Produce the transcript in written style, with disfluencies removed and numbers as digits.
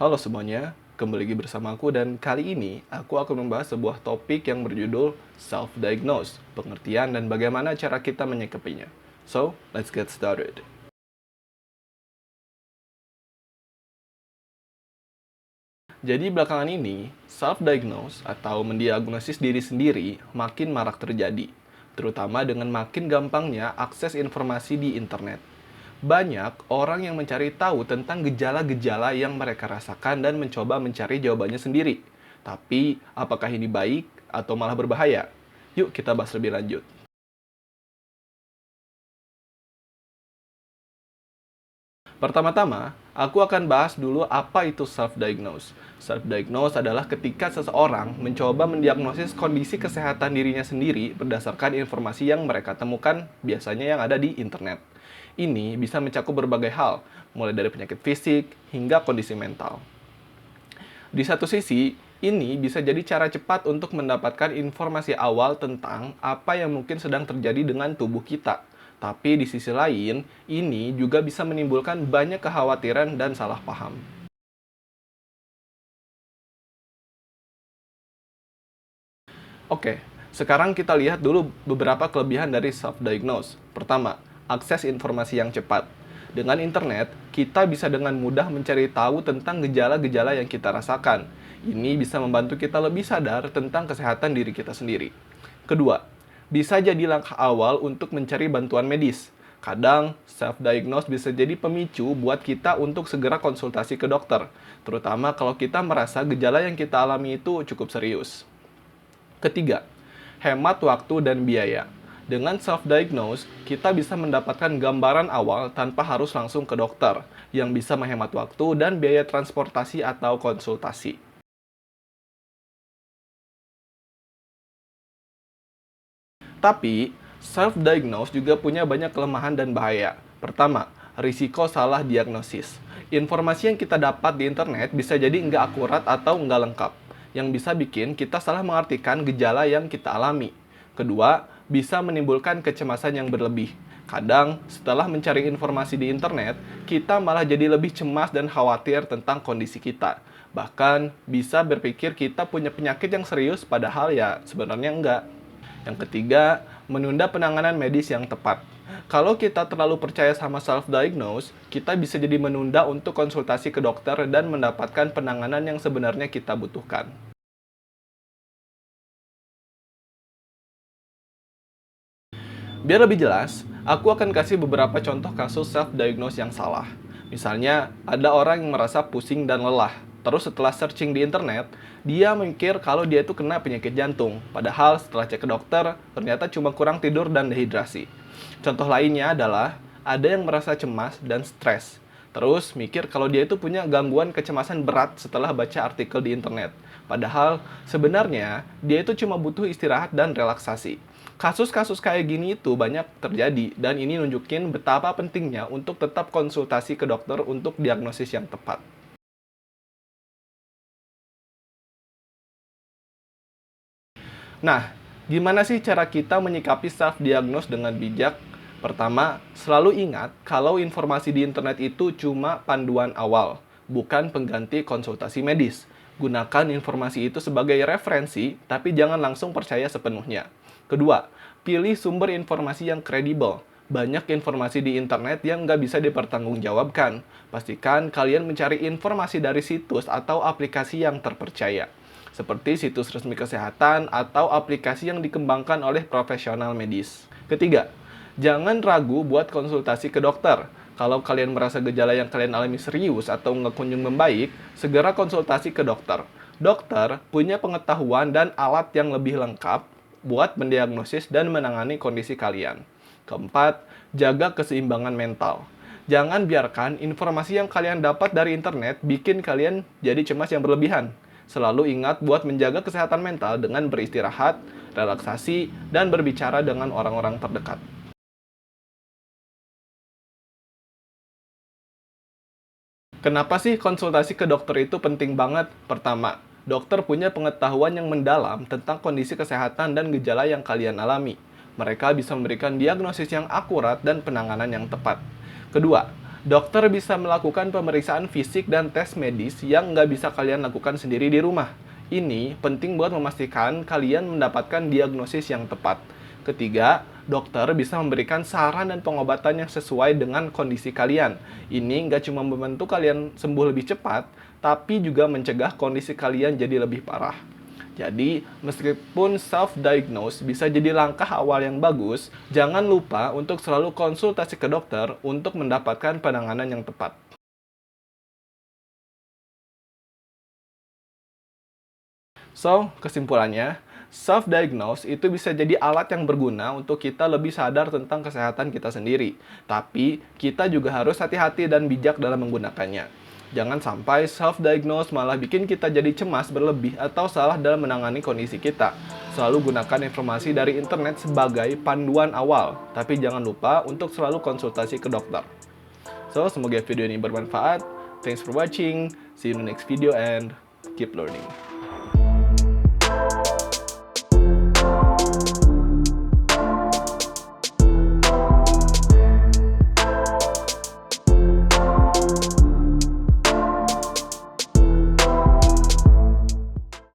Halo semuanya, kembali lagi bersama aku dan kali ini aku akan membahas sebuah topik yang berjudul self-diagnose, pengertian dan bagaimana cara kita menyikapinya. So, let's get started. Jadi belakangan ini, self-diagnose atau mendiagnosis diri sendiri makin marak terjadi, terutama dengan makin gampangnya akses informasi di internet. Banyak orang yang mencari tahu tentang gejala-gejala yang mereka rasakan dan mencoba mencari jawabannya sendiri. Tapi, apakah ini baik atau malah berbahaya? Yuk kita bahas lebih lanjut. Pertama-tama, aku akan bahas dulu apa itu self-diagnose. Self-diagnose adalah ketika seseorang mencoba mendiagnosis kondisi kesehatan dirinya sendiri berdasarkan informasi yang mereka temukan, biasanya yang ada di internet. Ini bisa mencakup berbagai hal, mulai dari penyakit fisik hingga kondisi mental. Di satu sisi, ini bisa jadi cara cepat untuk mendapatkan informasi awal tentang apa yang mungkin sedang terjadi dengan tubuh kita. Tapi di sisi lain, ini juga bisa menimbulkan banyak kekhawatiran dan salah paham. Oke, sekarang kita lihat dulu beberapa kelebihan dari self-diagnose. Pertama, akses informasi yang cepat. Dengan internet, kita bisa dengan mudah mencari tahu tentang gejala-gejala yang kita rasakan. Ini bisa membantu kita lebih sadar tentang kesehatan diri kita sendiri. Kedua, bisa jadi langkah awal untuk mencari bantuan medis. Kadang, self-diagnose bisa jadi pemicu buat kita untuk segera konsultasi ke dokter, terutama kalau kita merasa gejala yang kita alami itu cukup serius. Ketiga, hemat waktu dan biaya. Dengan self-diagnose, kita bisa mendapatkan gambaran awal tanpa harus langsung ke dokter, yang bisa menghemat waktu dan biaya transportasi atau konsultasi. Tapi, self-diagnose juga punya banyak kelemahan dan bahaya. Pertama, risiko salah diagnosis. Informasi yang kita dapat di internet bisa jadi nggak akurat atau nggak lengkap, yang bisa bikin kita salah mengartikan gejala yang kita alami. Kedua, bisa menimbulkan kecemasan yang berlebih. Kadang, setelah mencari informasi di internet, kita malah jadi lebih cemas dan khawatir tentang kondisi kita. Bahkan, bisa berpikir kita punya penyakit yang serius padahal ya sebenarnya enggak. Yang ketiga, menunda penanganan medis yang tepat. Kalau kita terlalu percaya sama self-diagnose, kita bisa jadi menunda untuk konsultasi ke dokter dan mendapatkan penanganan yang sebenarnya kita butuhkan. Biar lebih jelas, aku akan kasih beberapa contoh kasus self-diagnose yang salah. Misalnya, ada orang yang merasa pusing dan lelah. Terus setelah searching di internet, dia mikir kalau dia itu kena penyakit jantung. Padahal setelah cek ke dokter, ternyata cuma kurang tidur dan dehidrasi. Contoh lainnya adalah, ada yang merasa cemas dan stres. Terus mikir kalau dia itu punya gangguan kecemasan berat setelah baca artikel di internet. Padahal sebenarnya dia itu cuma butuh istirahat dan relaksasi. Kasus-kasus kayak gini itu banyak terjadi dan ini nunjukin betapa pentingnya untuk tetap konsultasi ke dokter untuk diagnosis yang tepat. Nah, gimana sih cara kita menyikapi self-diagnose dengan bijak? Pertama, selalu ingat kalau informasi di internet itu cuma panduan awal, bukan pengganti konsultasi medis. Gunakan informasi itu sebagai referensi, tapi jangan langsung percaya sepenuhnya. Kedua, pilih sumber informasi yang kredibel. Banyak informasi di internet yang nggak bisa dipertanggungjawabkan. Pastikan kalian mencari informasi dari situs atau aplikasi yang terpercaya, seperti situs resmi kesehatan atau aplikasi yang dikembangkan oleh profesional medis. Ketiga, jangan ragu buat konsultasi ke dokter. Kalau kalian merasa gejala yang kalian alami serius atau nggak kunjung membaik, segera konsultasi ke dokter. Dokter punya pengetahuan dan alat yang lebih lengkap buat mendiagnosis dan menangani kondisi kalian. Keempat, jaga keseimbangan mental. Jangan biarkan informasi yang kalian dapat dari internet bikin kalian jadi cemas yang berlebihan. Selalu ingat buat menjaga kesehatan mental dengan beristirahat, relaksasi, dan berbicara dengan orang-orang terdekat. Kenapa sih konsultasi ke dokter itu penting banget? Pertama, dokter punya pengetahuan yang mendalam tentang kondisi kesehatan dan gejala yang kalian alami. Mereka bisa memberikan diagnosis yang akurat dan penanganan yang tepat. Kedua, Dokter bisa melakukan pemeriksaan fisik dan tes medis yang nggak bisa kalian lakukan sendiri di rumah. Ini penting buat memastikan kalian mendapatkan diagnosis yang tepat. Ketiga, dokter bisa memberikan saran dan pengobatan yang sesuai dengan kondisi kalian. Ini nggak cuma membantu kalian sembuh lebih cepat, tapi juga mencegah kondisi kalian jadi lebih parah. Jadi, meskipun self-diagnose bisa jadi langkah awal yang bagus, jangan lupa untuk selalu konsultasi ke dokter untuk mendapatkan penanganan yang tepat. So, kesimpulannya, self-diagnose itu bisa jadi alat yang berguna untuk kita lebih sadar tentang kesehatan kita sendiri. Tapi, kita juga harus hati-hati dan bijak dalam menggunakannya. Jangan sampai self-diagnose malah bikin kita jadi cemas berlebih atau salah dalam menangani kondisi kita. Selalu gunakan informasi dari internet sebagai panduan awal, tapi jangan lupa untuk selalu konsultasi ke dokter. So, semoga video ini bermanfaat. Thanks for watching. See you in the next video and keep learning.